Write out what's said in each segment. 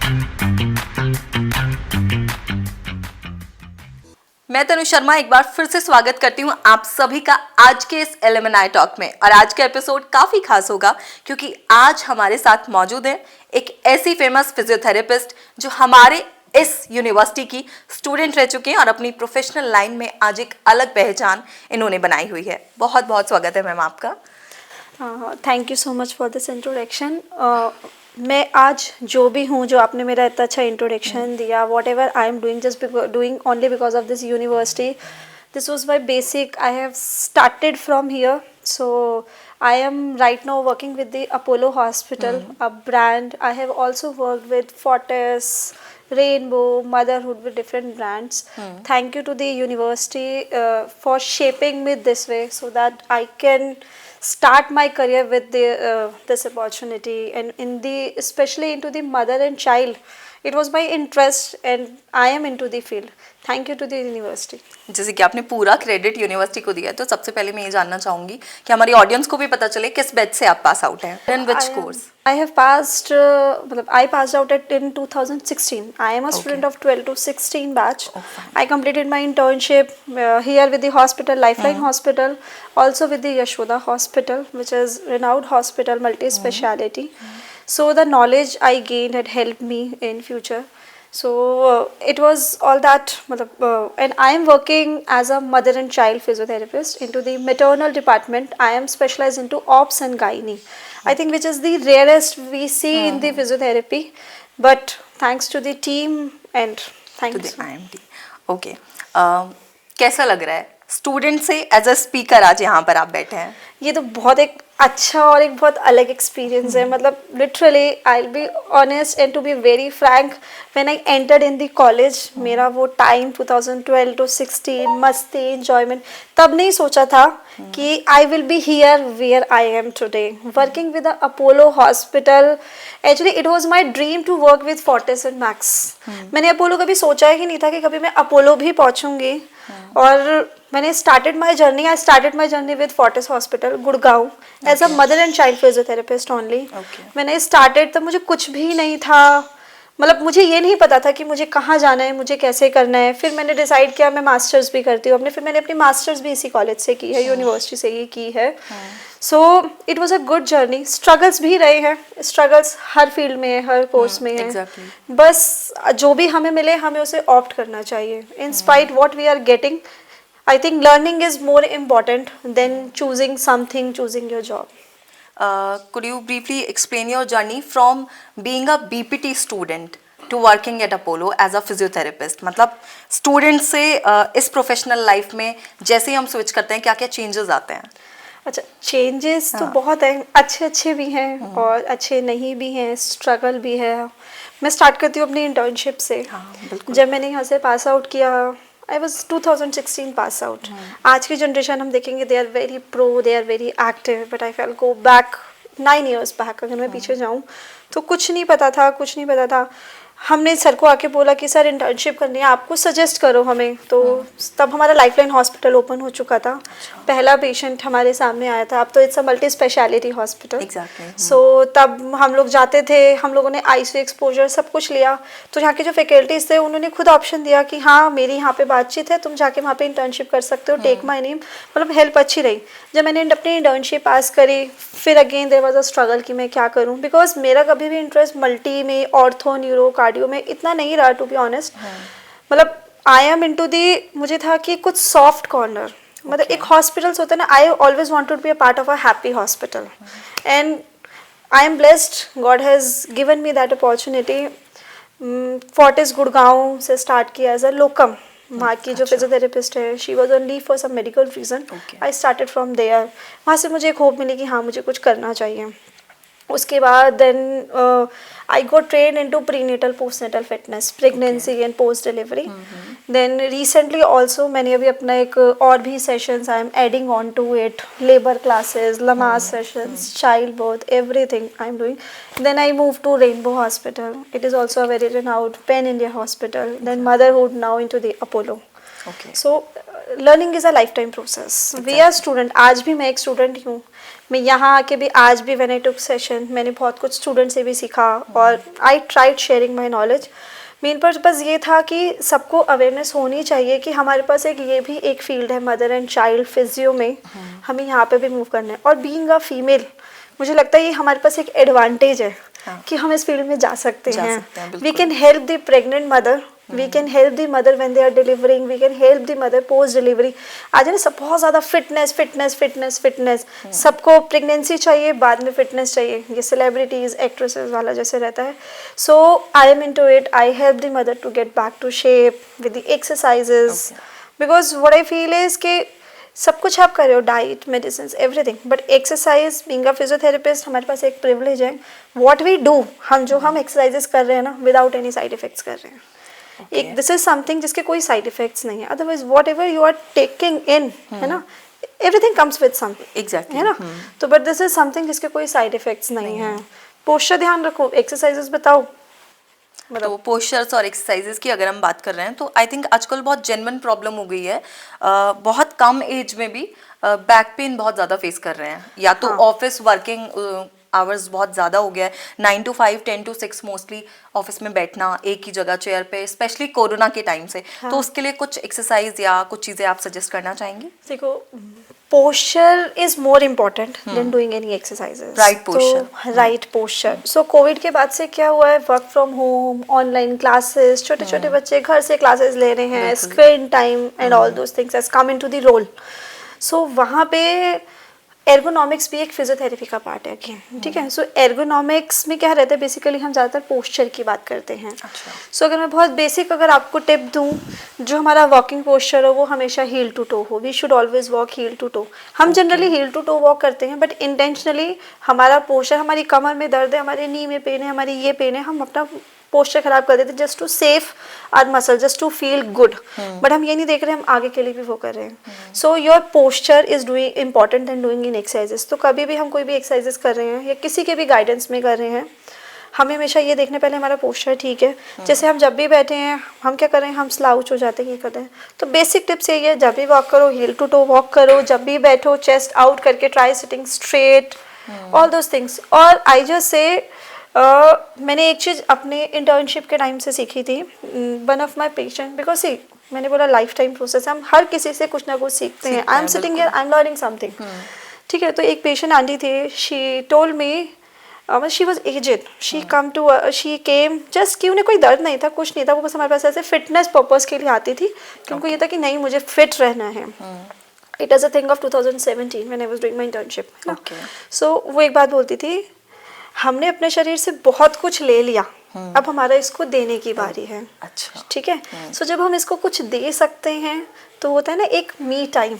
मैं तनु शर्मा एक बार फिर से स्वागत करती हूँ आप सभी का आज के इस एलुमनाई टॉक में। और आज का एपिसोड काफ़ी खास होगा क्योंकि आज हमारे साथ मौजूद है एक ऐसी फेमस फिजियोथेरेपिस्ट जो हमारे इस यूनिवर्सिटी की स्टूडेंट रह चुके हैं और अपनी प्रोफेशनल लाइन में आज एक अलग पहचान इन्होंने बनाई हुई है। बहुत बहुत स्वागत है मैम आपका। Thank you so much for this introduction. मैं आज जो भी हूँ, जो आपने मेरा इतना अच्छा इंट्रोडक्शन दिया, what ever I am doing just doing only because of this university, this was my basic, I have started from here. So I am right now working with the Apollo Hospital, a brand. I have also worked with Fortis, Rainbow, Motherhood, with different brands. Thank you to the university for shaping me this way so that I can start my career with the this opportunity, and in the especially into the mother and child. It was my interest and I am into the field. Thank you to the university. जैसे कि आपने पूरा credit university को दिया है, तो सबसे पहले मैं ये जानना चाहूंगी कि हमारी ऑडियंस को भी पता चले किस बैच से आप पास आउट हैं, in which course? I have passed, I passed out in 2016. I am a student of 12 to 16 batch. I completed my internship here with the hospital, Lifeline Hospital, also with the Yashoda Hospital, which is renowned hospital, multi-speciality. So the knowledge I gained had helped me in future. So it was all that, and I am working as a mother and child physiotherapist into the maternal department. I am specialized into ops and gynae. I think which is the rarest we see in the physiotherapy, but thanks to the team and thanks to the IMT. Okay. कैसा लग रहा है student से as a speaker आज यहाँ पर आप बैठे हैं? ये तो बहुत एक अच्छा और एक बहुत अलग एक्सपीरियंस है. मतलब literally I will be honest and to be very frank, when I entered in the college, मेरा वो टाइम 2012 टू 16 मस्ती एंजॉयमेंट, तब नहीं सोचा था कि I will be here where I am today working with the Apollo hospital. Actually it was my dream to work with Fortis and Max. मैंने Apollo कभी सोचा ही नहीं था कि कभी मैं अपोलो भी पहुंचूंगी. और मैंने started my journey with Fortis hospital Gurgaon as a mother and child physiotherapist only. मैंने स्टार्टेड तब मुझे कुछ भी नहीं था, मतलब मुझे ये नहीं पता था कि मुझे कहाँ जाना है, मुझे कैसे करना है. फिर मैंने डिसाइड किया मैं मास्टर्स भी करती हूँ अपने. फिर मैंने अपनी मास्टर्स भी इसी कॉलेज से की है, यूनिवर्सिटी से ही की है. So it was a good journey. Struggles भी रहे हैं, स्ट्रगल्स हर फील्ड में है, हर कोर्स में है. बस जो भी हमें मिले हमें उसे ऑप्ट करना चाहिए. In spite what we are getting, I think learning is more important than choosing something, choosing your job. Could you briefly explain your journey from being a BPT student to working at Apollo as a physiotherapist? मतलब student से इस professional life में जैसे ही हम switch करते हैं क्या क्या चेंजेस आते हैं? अच्छा, चेंजेस तो बहुत हैं, अच्छे भी हैं और अच्छे नहीं भी हैं, स्ट्रगल भी है. मैं स्टार्ट करती हूँ अपनी इंटर्नशिप से. जब मैंने यहाँ से पास आउट किया, I was 2016 pass out. आज की जनरेशन हम देखेंगे, they are very pro, they are very active, but if I'll go back 9 years back, अगर मैं पीछे जाऊँ तो कुछ नहीं पता था. हमने सर को आके बोला कि सर इंटर्नशिप करनी है, आपको सजेस्ट करो हमें. तो तब हमारा लाइफलाइन हॉस्पिटल ओपन हो चुका था. पहला पेशेंट हमारे सामने आया था. अब तो it's a multi speciality hospital. So तब हम लोग जाते थे, हम लोगों ने आईसीयू एक्सपोजर सब कुछ लिया. तो यहाँ के जो फैकल्टीज थे उन्होंने खुद ऑप्शन दिया कि हाँ मेरी यहाँ पे बातचीत है, तुम जाके वहाँ पे इंटर्नशिप कर सकते हो, टेक माई नेम. मतलब हेल्प अच्छी रही. जब मैंने अपनी इंटर्नशिप पास करी, फिर again there was a struggle कि मैं क्या करूँ, बिकॉज मेरा कभी भी इंटरेस्ट मल्टी में, ऑर्थो, न्यूरो, कार्डियो में इतना नहीं रहा टू बी ऑनेस्ट. मतलब आई एम इनटू दी, मुझे था कि कुछ सॉफ्ट कॉर्नर, मतलब एक हॉस्पिटल्स होता है ना, I always wanted to be a part of a happy hospital. And I am blessed, God has given me that opportunity. Fortis Gurgaon से स्टार्ट किया एज अ लोकम. वहाँ की जो फिजियोथेरेपिस्ट है, she was on leave for some medical reason. I started from there. वहाँ से मुझे एक होप मिली कि हाँ मुझे कुछ करना चाहिए. उसके बाद then I got train into prenatal postnatal fitness, pregnancy and post delivery. Then recently also मैंने अभी अपना एक और भी sessions I am adding on to it, labour classes, Lamaze sessions, childbirth, everything I am doing. Then I moved to Rainbow Hospital. It is also a very renowned Pan India hospital. Then motherhood, now into the Apollo. Okay. So learning is a lifetime process. We are student. आज भी मैं एक student हूँ. मैं यहाँ आके भी आज भी व्हेन आई टुक सेशन मैंने बहुत कुछ स्टूडेंट से भी सीखा और I tried sharing my knowledge. Main purpose ये था कि सबको अवेयरनेस होनी चाहिए कि हमारे पास एक ये भी एक फील्ड है मदर एंड चाइल्ड फिजियो में, हमें यहाँ पे भी मूव करना है। और बीइंग अ फीमेल मुझे लगता है ये हमारे पास एक एडवांटेज है कि हम इस फील्ड में जा सकते हैं। We can help the pregnant mother, we can help the mother when they are delivering, we can help the mother post delivery. आज ना सब बहुत ज़्यादा फिटनेस फिटनेस फिटनेस फिटनेस, सबको प्रेगनेंसी चाहिए बाद में फिटनेस चाहिए, ये सेलिब्रिटीज़ एक्ट्रेसेस वाला जैसे रहता है। So I am into it, I help the mother to get back to shape with the exercises, because what I feel is कि सब कुछ आप कर रहे हो, diet medicine everything, but exercise being a physiotherapist हमारे पास एक प्रिविलेज है। व्हाट वी डू, हम एक्सरसाइजेस कर रहे हैं ना विदाउट एनी साइड इफेक्ट्स कर रहे हैं। एक दिस इज समथिंग जिसके कोई साइड इफेक्ट्स नहीं है, otherwise whatever you are taking in है ना, everything comes with some, exactly है ना। तो बट दिस इज समथिंग जिसके कोई साइड इफेक्ट्स नहीं है। पोस्चर ध्यान रखो, एक्सरसाइजेस बताओ। तो पोस्चर्स और एक्सरसाइजेस की अगर हम बात कर रहे हैं तो आई थिंक आजकल बहुत जेन्युइन प्रॉब्लम हो गई है। बहुत कम एज में भी बैक पेन बहुत ज़्यादा फेस कर रहे हैं, या तो ऑफिस वर्किंग आवर्स बहुत ज़्यादा हो गया है, 9 to 5 10 to 6 मोस्टली ऑफिस में बैठना एक ही जगह चेयर पे, स्पेशली कोरोना के टाइम से। तो उसके लिए कुछ एक्सरसाइज या कुछ चीज़ें आप सजेस्ट करना चाहेंगी? देखो, posture is more important than doing any exercises. Right posture, right posture. So Covid के बाद से क्या हुआ है, work from home, online classes, छोटे छोटे बच्चे घर से क्लासेस ले रहे हैं, screen time and all those things has come into the role. So वहाँ पे एर्गोनॉमिक्स भी एक फिजियोथेरेपी का पार्ट है कि ठीक है। सो एर्गोनॉमिक्स में क्या रहता है, बेसिकली हम ज़्यादातर पोस्चर की बात करते हैं। सो अगर मैं बहुत बेसिक अगर आपको टिप दूं, जो हमारा वॉकिंग पोस्चर हो वो हमेशा हील टू टो हो। We should always walk heel to toe. हम generally heel to toe walk करते हैं, बट इंटेंशनली हमारा पोस्चर, हमारी कमर में दर्द है, हमारे नी में पेन है, हमारी ये पेन है, हम अपना पोस्चर खराब कर देते just to safe our muscle, just to feel good. But हम ये नहीं देख रहे हम आगे के लिए भी वो कर रहे हैं। So your posture is doing important and doing in exercises. तो कभी भी हम कोई भी एक्सरसाइजेस कर रहे हैं या किसी के भी गाइडेंस में कर रहे हैं, हमें हमेशा ये देखने पहले हमारा पोस्चर ठीक है। जैसे हम जब भी बैठे हैं हम क्या कर रहे हैं, हम स्लाउच हो जाते हैं, ये करते हैं। तो बेसिक टिप्स यही है, जब भी वॉक करो हील टू टो वॉक करो, जब भी बैठो चेस्ट आउट करके try sitting straight, all those things. और आई जस्ट से मैंने एक चीज़ अपने इंटर्नशिप के टाइम से सीखी थी, one of my patient, because see मैंने बोला लाइफ टाइम प्रोसेस है, हम हर किसी से कुछ ना कुछ सीखते हैं। I am sitting here, I am learning something, ठीक है। तो एक पेशेंट आंटी थी, she told me, she was aged, she come to she came just कि उन्हें कोई दर्द नहीं था, कुछ नहीं था, वो बस हमारे पास ऐसे फिटनेस पर्पज़ के लिए आती थी कि उनको ये था कि नहीं मुझे फिट रहना है। It is a thing of 2017 when I was doing my internship. So वो एक बात बोलती थी, हमने अपने शरीर से बहुत कुछ ले लिया, अब हमारा इसको देने की बारी है। अच्छा, ठीक है। सो जब हम इसको कुछ दे सकते हैं तो होता है ना एक मी टाइम,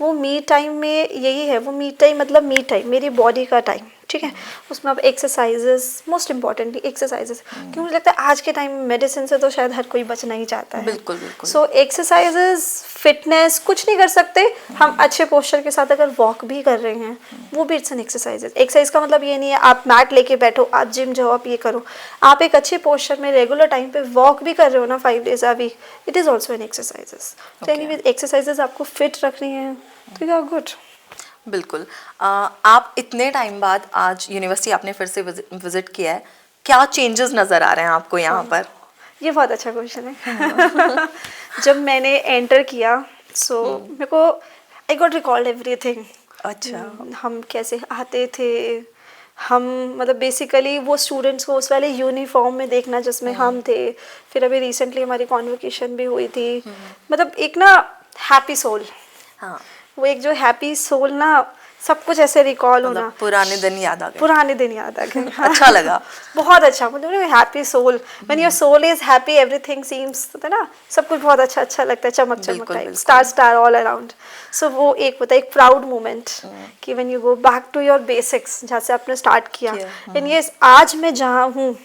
वो मी टाइम में यही है, वो मी टाइम मतलब मी टाइम, मेरी बॉडी का टाइम, ठीक है। उसमें अब एक्सरसाइजेस, मोस्ट इम्पॉर्टेंटली एक्सरसाइजेस, क्योंकि मुझे लगता है आज के टाइम में मेडिसिन से तो शायद हर कोई बचना ही चाहता है। बिल्कुल बिल्कुल। सो एक्सरसाइजेस, फिटनेस, कुछ नहीं कर सकते हम अच्छे पोस्चर के साथ अगर वॉक भी कर रहे हैं वो भी इट्स एन एक्सरसाइजेस। एक्सरसाइज का मतलब ये नहीं है आप मैट लेके बैठो, आप जिम जाओ, आप ये करो, आप एक अच्छे पोस्चर में रेगुलर टाइम पे वॉक भी कर रहे हो ना 5 days a week, it is also an exercises. तो एनीवेज एक्सरसाइजेस आपको फिट रखनी है तो यू आर गुड। बिल्कुल। आप इतने टाइम बाद आज यूनिवर्सिटी आपने फिर से विजिट किया है, क्या चेंजेस नज़र आ रहे हैं आपको यहाँ पर? ये बहुत अच्छा क्वेश्चन है। जब मैंने एंटर किया सो मेरे को आई गॉट रिकॉल्ड एवरीथिंग। अच्छा। हम कैसे आते थे, हम मतलब बेसिकली वो स्टूडेंट्स को उस वाले यूनिफॉर्म में देखना जिसमें हम थे। फिर अभी रिसेंटली हमारी कॉन्वोकेशन भी हुई थी, मतलब एक ना हैप्पी सोल, हाँ, वो एक जो हैप्पी सोल ना, सब कुछ ऐसे रिकॉल होना, पुराने दिन याद आ गए। पुराने दिन याद आ गए। अच्छा लगा, बहुत अच्छा, मतलब happy soul, when your soul is happy everything seems, होता है ना, सब कुछ बहुत अच्छा अच्छा लगता है, चमक चमक type, star star all around. So वो एक होता है एक प्राउड मोमेंट कि when you go back to your basics, जहाँ से आपने स्टार्ट किया। एंड ये आज मैं जहाँ हूँ,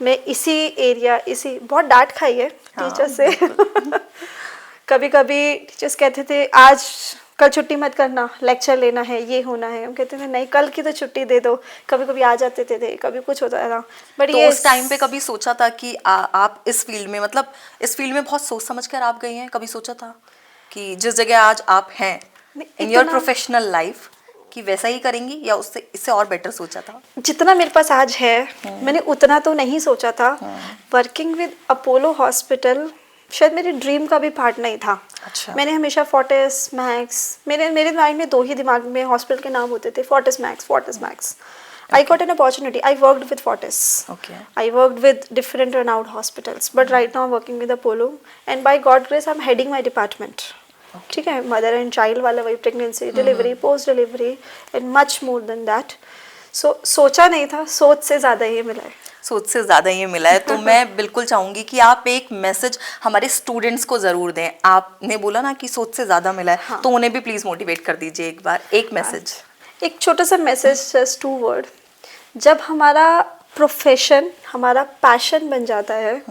मैं इसी एरिया, इसी बहुत डांट खाई है टीचर से। कभी कभी टीचर्स कहते थे आज कल छुट्टी मत करना, लेक्चर लेना है, ये होना है। हम कहते थे नहीं कल की तो छुट्टी दे दो। कभी कभी आ जाते थे, कभी कुछ होता था। बट तो ये उस टाइम पे कभी सोचा था कि आप इस फील्ड में, मतलब इस फील्ड में बहुत सोच समझ कर आप गई हैं? कभी सोचा था कि जिस जगह आज आप हैं इन योर प्रोफेशनल लाइफ कि वैसा ही करेंगी या उससे इससे और बेटर सोचा था? जितना मेरे पास आज है मैंने उतना तो नहीं सोचा था। वर्किंग विद अपोलो हॉस्पिटल शायद मेरे ड्रीम का भी पार्ट नहीं था। अच्छा। मैंने हमेशा फोर्टिस मैक्स, मेरे माइंड में दो ही दिमाग में हॉस्पिटल के नाम होते थे, Fortis max. I got an opportunity. I worked with Fortis. Okay. I worked with different renowned hospitals. But right now I'm working with Apollo. And by God grace, I'm heading my department. ठीक है, mother and child वाला वही, pregnancy, delivery, post delivery and much more than that. So सोचा नहीं था, सोच से ज़्यादा ये मिला है। सोच से ज़्यादा ये मिला है। तो मैं बिल्कुल चाहूँगी कि आप एक मैसेज हमारे स्टूडेंट्स को ज़रूर दें। आपने बोला ना कि सोच से ज़्यादा मिला है, हाँ। तो उन्हें भी प्लीज़ मोटिवेट कर दीजिए एक बार, एक मैसेज। एक छोटा सा मैसेज, जस्ट 2 वर्ड। जब हमारा प्रोफेशन हमारा पैशन बन जाता है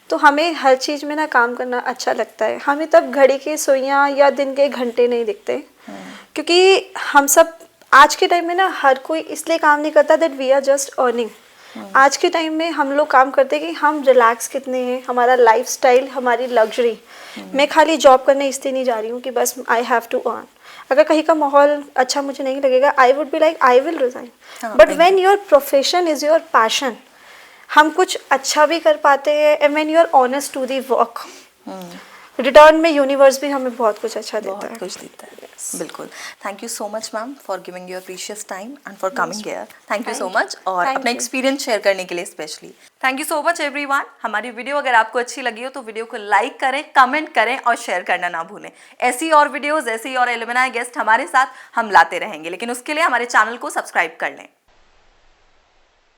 तो हमें हर चीज़ में ना काम करना अच्छा लगता है। हमें तब घड़ी की सुइयाँ या दिन के घंटे नहीं दिखते, क्योंकि हम सब आज के टाइम में ना हर कोई इसलिए काम नहीं करता that we are just earning. आज के टाइम में हम लोग काम करते हैं कि हम रिलैक्स कितने हैं, हमारा लाइफस्टाइल, हमारी लग्जरी। मैं खाली जॉब करने इसलिए नहीं जा रही हूँ कि बस आई हैव टू अर्न। अगर कहीं का माहौल अच्छा मुझे नहीं लगेगा, I would be like I will resign. But when your profession is your passion, हम कुछ अच्छा भी कर पाते हैं। And when you are honest to the work, return में यूनिवर्स भी हमें बहुत कुछ अच्छा देता है। बहुत कुछ देता है। बिल्कुल। Thank you so much ma'am for giving your precious time and for coming here. Thank you so much, और अपना एक्सपीरियंस शेयर करने के लिए specially thank you so much everyone. हमारी वीडियो अगर आपको अच्छी लगी हो तो वीडियो को लाइक करें, कमेंट करें और शेयर करना ना भूलें। ऐसी और वीडियोस, ऐसी और एलुमनाई गेस्ट हमारे साथ हम लाते रहेंगे, लेकिन उसके लिए हमारे चैनल को सब्सक्राइब कर लें।